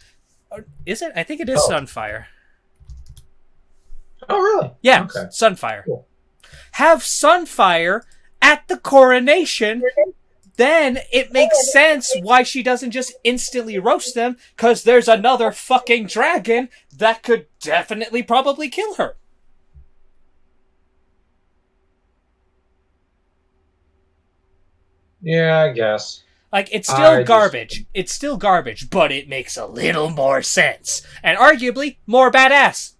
Is it? I think it is Sunfire. Oh, really? Yeah, okay. Sunfire. Cool. Have Sunfire at the coronation, then it makes sense why she doesn't just instantly roast them, because there's another fucking dragon that could definitely probably kill her. Yeah, I guess. Like, it's still garbage. It's still garbage, but it makes a little more sense. And arguably, more badass.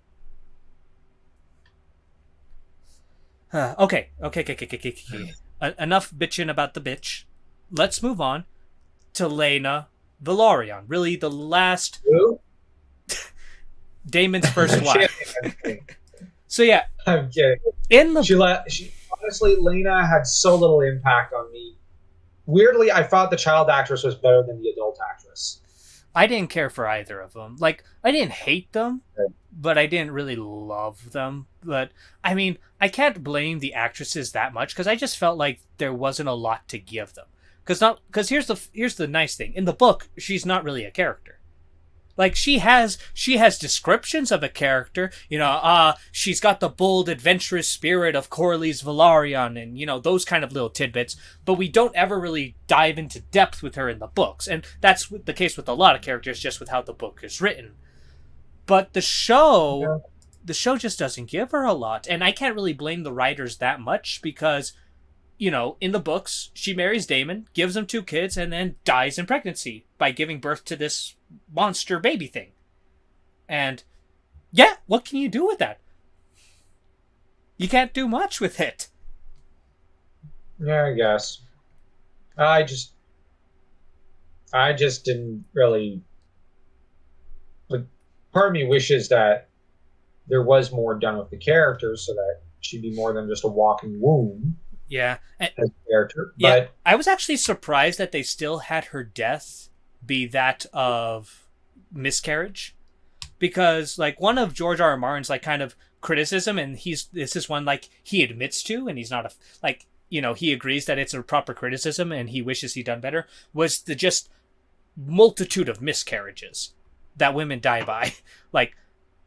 Okay. Enough bitching about the bitch. Let's move on to Lena Velaryon. Really, the last... Who? Daemon's first wife. So yeah. I'm kidding. In the... She honestly, Lena had so little impact on me. Weirdly, I thought the child actress was better than the adult actress. I didn't care for either of them. Like, I didn't hate them, but I didn't really love them. But, I mean, I can't blame the actresses that much, because I just felt like there wasn't a lot to give them. Because here's the nice thing. In the book, she's not really a character. Like, she has descriptions of a character, she's got the bold, adventurous spirit of Corlys Velaryon, and, those kind of little tidbits, but we don't ever really dive into depth with her in the books, and that's the case with a lot of characters, just with how the book is written. But the show just doesn't give her a lot, and I can't really blame the writers that much, because, in the books, she marries Daemon, gives him 2 kids, and then dies in pregnancy by giving birth to this monster baby thing. And yeah, what can you do with that? You can't do much with it. Yeah, I guess. I just didn't really, like, part of me wishes that there was more done with the characters so that she'd be more than just a walking womb. Yeah. As a character. Yeah, but I was actually surprised that they still had her death be that of miscarriage, because like one of George R. R. Martin's like kind of criticism, and this is one like he admits to, and he's not he agrees that it's a proper criticism and he wishes he'd done better, was the just multitude of miscarriages that women die by. Like,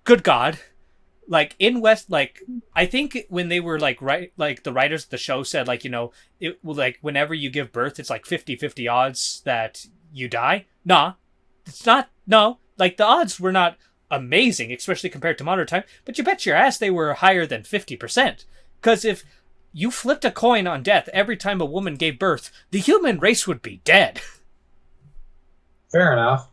good God. Like in West, like I think when they were like the writers of the show said like, it like whenever you give birth, it's like 50-50 odds that you die. Nah, it's not. No, like the odds were not amazing, especially compared to modern time. But you bet your ass they were higher than 50%. Because if you flipped a coin on death every time a woman gave birth, the human race would be dead. Fair enough.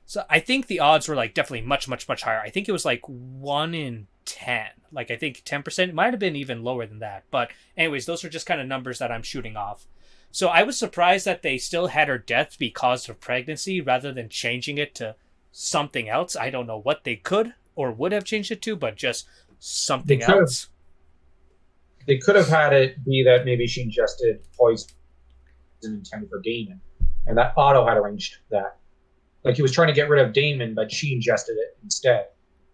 So I think the odds were like definitely much, much, much higher. I think it was like 1 in 10. Like I think 10%. It might have been even lower than that. But anyways, those are just kind of numbers that I'm shooting off. So I was surprised that they still had her death be caused of pregnancy rather than changing it to something else. I don't know what they could or would have changed it to, but just They something could have else. they could have had it be that maybe she ingested poison intended for Damon, and that Otto had arranged that. Like he was trying to get rid of Damon, but she ingested it instead.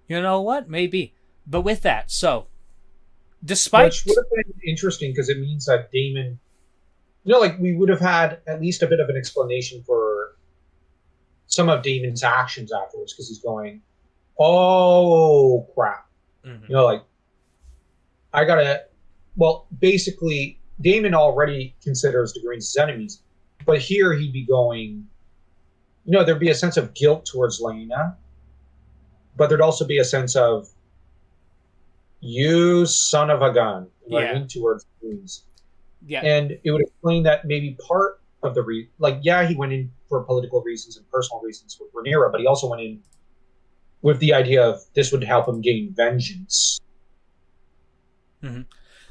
You know what? Maybe. But with that, so despite Which would have been interesting because it means that Damon, like we would have had at least a bit of an explanation for some of Damon's actions afterwards because he's going, oh crap. Mhm. Like I gotta. Well, basically, Damon already considers the Greens his enemies, but here he'd be going. There'd be a sense of guilt towards Lena, but there'd also be a sense of you son of a gun, what I Yeah. mean, towards the Greens. Yeah. And it would explain that maybe part of the he went in for political reasons and personal reasons with Rhaenyra, but he also went in with the idea of this would help him gain vengeance. Mhm.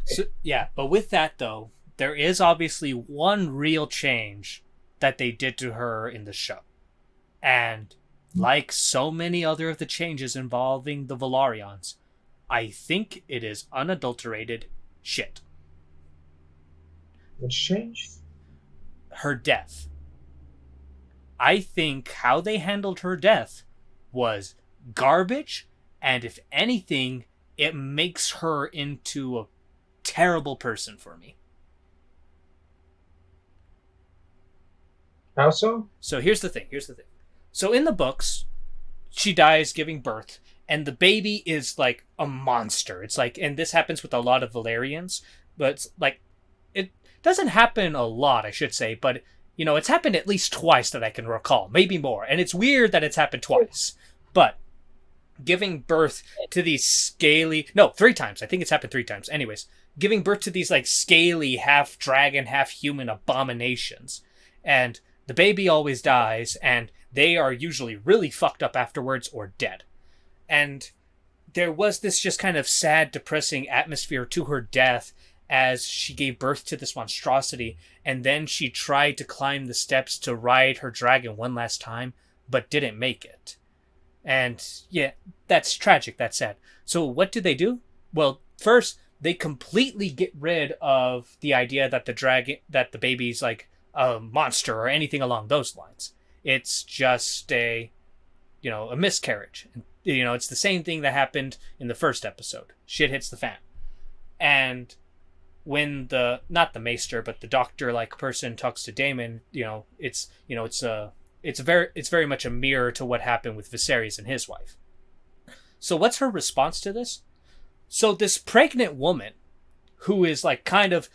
So, yeah, but with that though, there is obviously one real change that they did to her in the show. And like so many other of the changes involving the Velaryons, I think it is unadulterated shit. Which changed? Her death. I think how they handled her death was garbage, and if anything, it makes her into a terrible person for me. How so? So here's the thing. So in the books, she dies giving birth, and the baby is like a monster. It's like, and this happens with a lot of Velaryons, but it's like, it doesn't happen a lot, I should say, but it's happened at least twice that I can recall, maybe more. And it's weird that it's happened twice, but giving birth to these scaly, no, 3 times. I think it's happened 3 times. Anyways, giving birth to these like scaly, half dragon, half human abominations. And the baby always dies, and they are usually really fucked up afterwards or dead. And there was this just kind of sad, depressing atmosphere to her death as she gave birth to this monstrosity, and then she tried to climb the steps to ride her dragon one last time, but didn't make it. And yeah, that's tragic, that's sad. So what do? Well, first, they completely get rid of the idea that the baby's like a monster or anything along those lines. It's just a miscarriage. It's the same thing that happened in the first episode. Shit hits the fan. And when not the maester, but the doctor like person talks to Daemon, it's very much a mirror to what happened with Viserys and his wife. So what's her response to this? So this pregnant woman, who is like kind of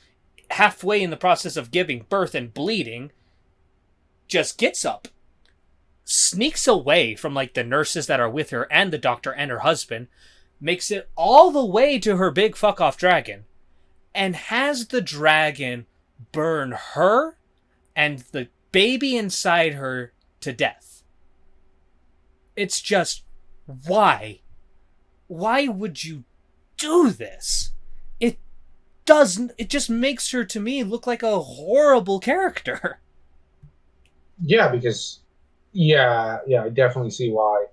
halfway in the process of giving birth and bleeding, just gets up, sneaks away from like the nurses that are with her and the doctor and her husband, makes it all the way to her big fuck off dragon, and has the dragon burn her and the baby inside her to death. It's just, why? Why would you do this? It just makes her, to me, look like a horrible character. Yeah, because I definitely see why.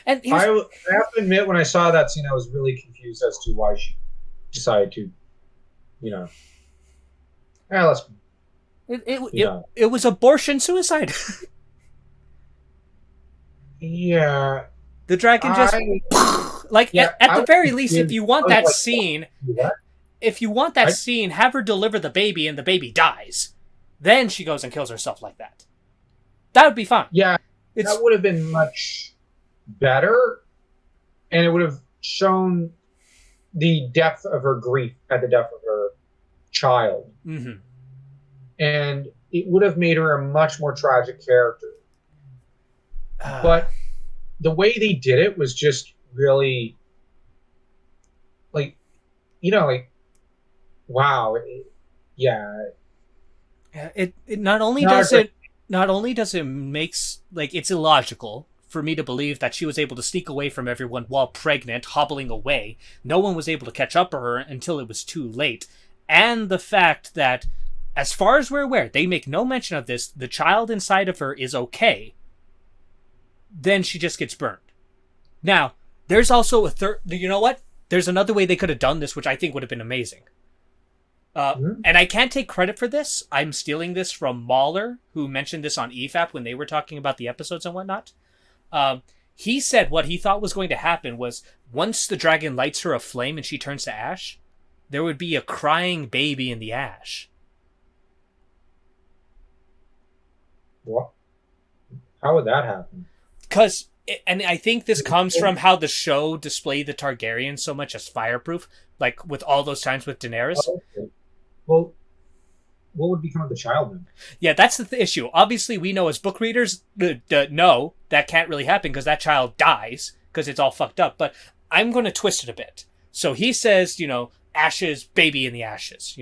And I have to admit, when I saw that scene, I was really confused as to why she decided to, let's. It was abortion suicide. Yeah. The dragon just like at the very least, if you want that scene, have her deliver the baby and the baby dies. Then she goes and kills herself like that. That would be fine. Yeah, that would have been much better, and it would have shown the depth of her grief at the death of her child. Mm-hmm. And it would have made her a much more tragic character. But the way they did it was just really, wow. It not only does it makes like it's illogical for me to believe that she was able to sneak away from everyone while pregnant, hobbling away. No one was able to catch up to her until it was too late. and the fact that, as far as we're aware, they make no mention of this, the child inside of her is okay, then she just gets burned. Now, there's also a third. You know what? There's another way they could have done this, which I think would have been amazing. And I can't take credit for this. I'm stealing this from Mahler, who mentioned this on EFAP when they were talking about the episodes and whatnot. He said what he thought was going to happen was once the dragon lights her aflame and she turns to ash, there would be a crying baby in the ash. What? How would that happen? Because, and I think this comes from how the show displayed the Targaryens so much as fireproof, like with all those times with Daenerys. Oh, okay. Well, what would become of the child then? Yeah, that's the issue. Obviously, we know as book readers, no, that can't really happen because that child dies because it's all fucked up. But I'm going to twist it a bit. So he says, ashes, baby in the ashes,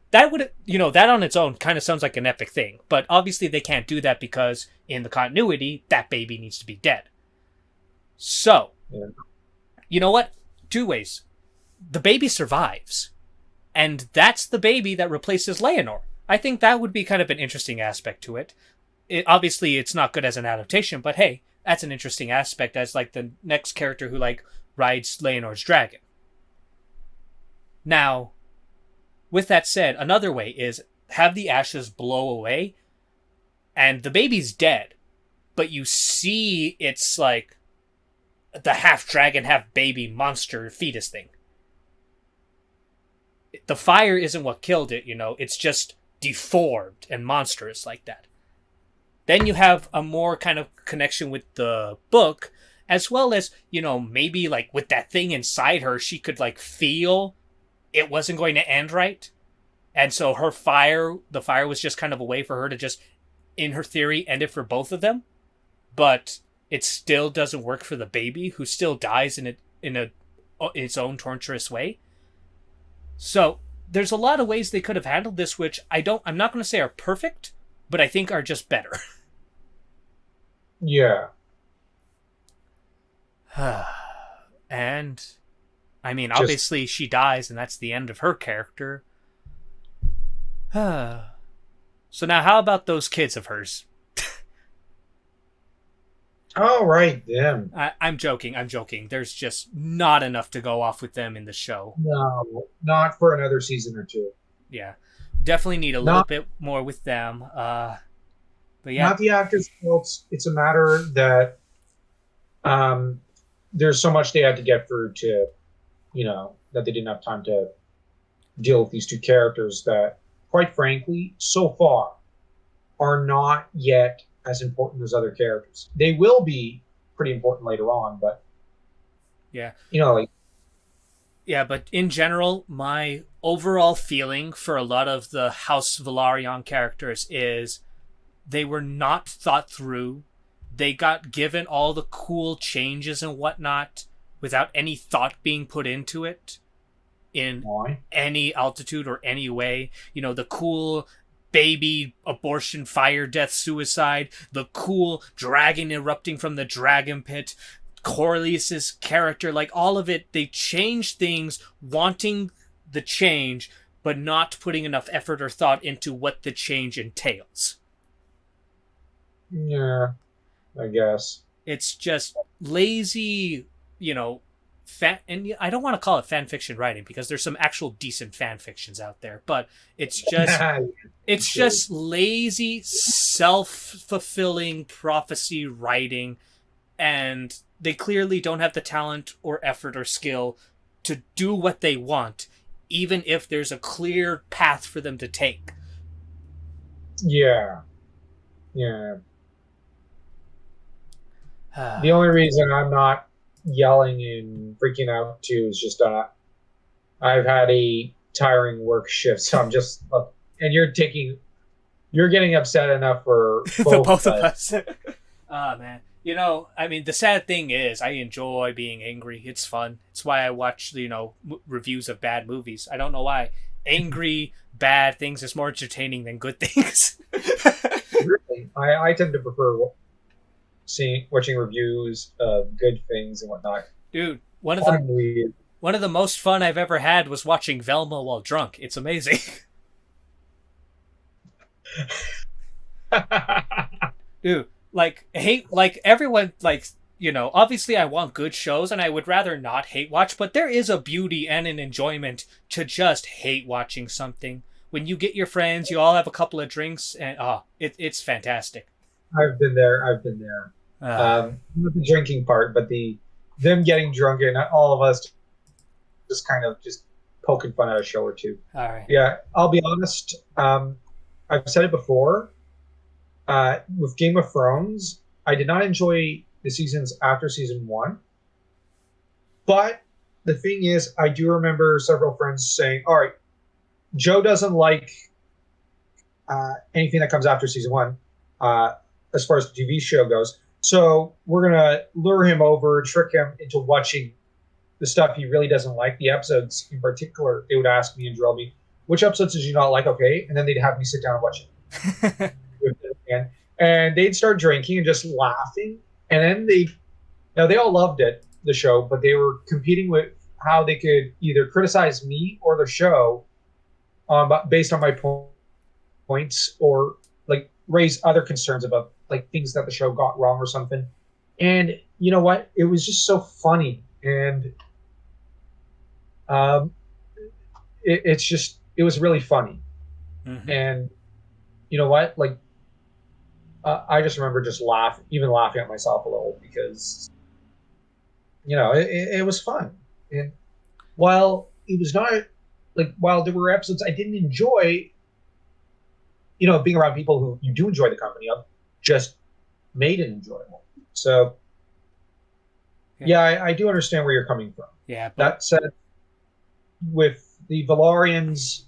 That would, that on its own kind of sounds like an epic thing. But obviously they can't do that because in the continuity, that baby needs to be dead. So, You know what? Two ways. The baby survives. And that's the baby that replaces Leonor. I think that would be kind of an interesting aspect to it. Obviously, it's not good as an adaptation, but hey, that's an interesting aspect as like the next character who like rides Leonor's dragon. Now, with that said, another way is have the ashes blow away and the baby's dead, but you see it's like the half dragon, half baby monster fetus thing. The fire isn't what killed it, it's just deformed and monstrous like that. Then you have a more kind of connection with the book, as well as, maybe like with that thing inside her, she could like feel it wasn't going to end right. And so the fire was just kind of a way for her to just, in her theory, end it for both of them. But it still doesn't work for the baby, who still dies in its own torturous way. So there's a lot of ways they could have handled this, which I'm not going to say are perfect, but I think are just better. Yeah. And, I mean, obviously she dies, and that's the end of her character. So now, how about those kids of hers? Oh, right, them. I'm joking. There's just not enough to go off with them in the show. No, not for another season or two. Yeah. Definitely need a little bit more with them. But yeah. Not the actors' faults. It's a matter that there's so much they had to get through to, that they didn't have time to deal with these two characters that, quite frankly, so far are not yet as important as other characters. They will be pretty important later on, but yeah, yeah, but in general, my overall feeling for a lot of the House Velaryon characters is they were not thought through. They got given all the cool changes and whatnot without any thought being put into it in any altitude or any way. The cool baby abortion, fire, death, suicide, the cool dragon erupting from the dragon pit, Corlys's character, like all of it, they changed things wanting the change, but not putting enough effort or thought into what the change entails. Yeah, I guess. It's just lazy, and I don't want to call it fan fiction writing because there's some actual decent fan fictions out there, but it's just lazy, self-fulfilling prophecy writing, and they clearly don't have the talent or effort or skill to do what they want, even if there's a clear path for them to take. Yeah. The only reason I'm not yelling and freaking out too is just I've had a tiring work shift, so I'm just and you're getting upset enough for both of us. Oh man, the sad thing is I enjoy being angry. It's fun. It's why I watch reviews of bad movies. I don't know why. Angry bad things is more entertaining than good things. Really? I tend to prefer watching reviews of good things and whatnot. Dude, one of One of the most fun I've ever had was watching Velma while drunk. It's amazing. Dude, like hate like everyone like obviously I want good shows and I would rather not hate watch, but there is a beauty and an enjoyment to just hate watching something. When you get your friends, you all have a couple of drinks and it's fantastic. I've been there. I've been there. Uh, Not the drinking part, but the them getting drunk and all of us just kind of just poking fun at a show or two. all right. Yeah, I'll be honest. I've said it before. With Game of Thrones, I did not enjoy the seasons after season one. But the thing is, I do remember several friends saying, "All right, Joe doesn't like anything that comes after season one, uh, as far as the TV show goes. So we're gonna lure him over, trick him into watching the stuff he really doesn't like. The episodes in particular, they would ask me and drill me, which episodes did you not like? Okay, and then they'd have me sit down and watch it. And they'd start drinking and just laughing, and then they all loved it, the show, but they were competing with how they could either criticize me or the show based on my points, or like raise other concerns about like things that the show got wrong or something. And you know what? It was just so funny, and um, it was really funny. Mm-hmm. And you know what? Like I just remember just even laughing at myself a little because it was fun. And while it was not while there were episodes I didn't enjoy, being around people who you do enjoy the company of just made it enjoyable. So yeah, I do understand where you're coming from. Yeah, but That said, with the Velaryons,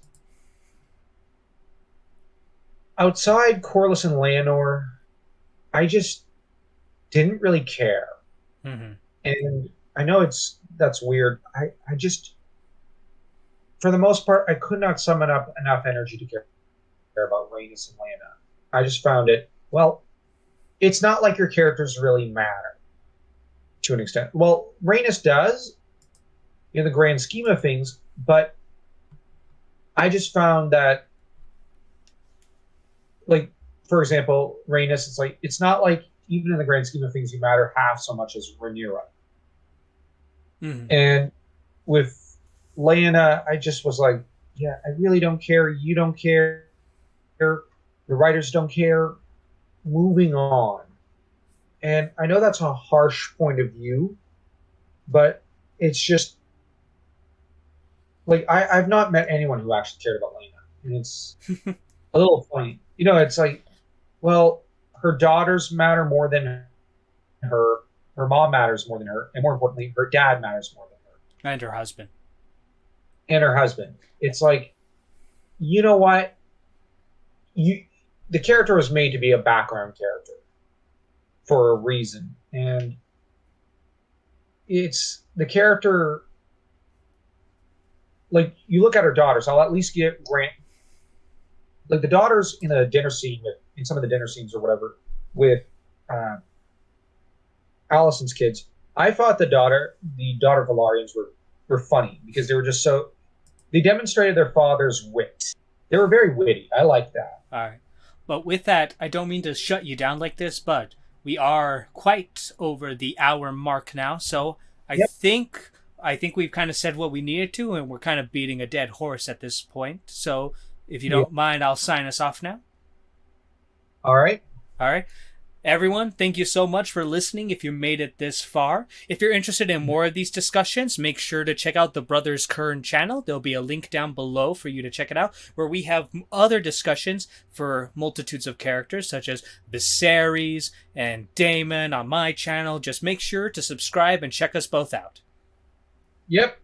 outside Corlys and Leonor, I just didn't really care. mm-hmm. And I know that's weird. I just, for the most part, I could not summon up enough energy to care about Rhaenys and Lyanna. I just found it, well, it's not like your characters really matter to an extent. Well, Rhaenys does in the grand scheme of things, but I just found that, like, for example, Rhaenys, it's not like even in the grand scheme of things you matter half so much as Rhaenyra. Mm-hmm. And with Lyanna, I just was like, yeah, I really don't care. You don't care. The writers don't care. Moving on. And I know that's a harsh point of view, but it's just like I've not met anyone who actually cared about Lena, and it's a little funny. It's like, well, her daughters matter more than her. Her mom matters more than her, and more importantly, her dad matters more than her. And her husband. And her husband. It's like, you know what? The character was made to be a background character for a reason, and it's the character. Like, you look at her daughters, I'll at least give Grant, like the daughters in a dinner scene in some of the dinner scenes or whatever with Allison's kids. I thought the daughter Velaryons were funny because they were just they demonstrated their father's wit. They were very witty. I like that. All right. But with that, I don't mean to shut you down like this, but we are quite over the hour mark now. So I think we've kind of said what we needed to, and we're kind of beating a dead horse at this point. So if you don't mind, I'll sign us off now. All right. All right. Everyone, thank you so much for listening if you made it this far. If you're interested in more of these discussions, make sure to check out the Brothers Kern channel. There'll be a link down below for you to check it out, where we have other discussions for multitudes of characters, such as Viserys and Daemon on my channel. Just make sure to subscribe and check us both out. Yep.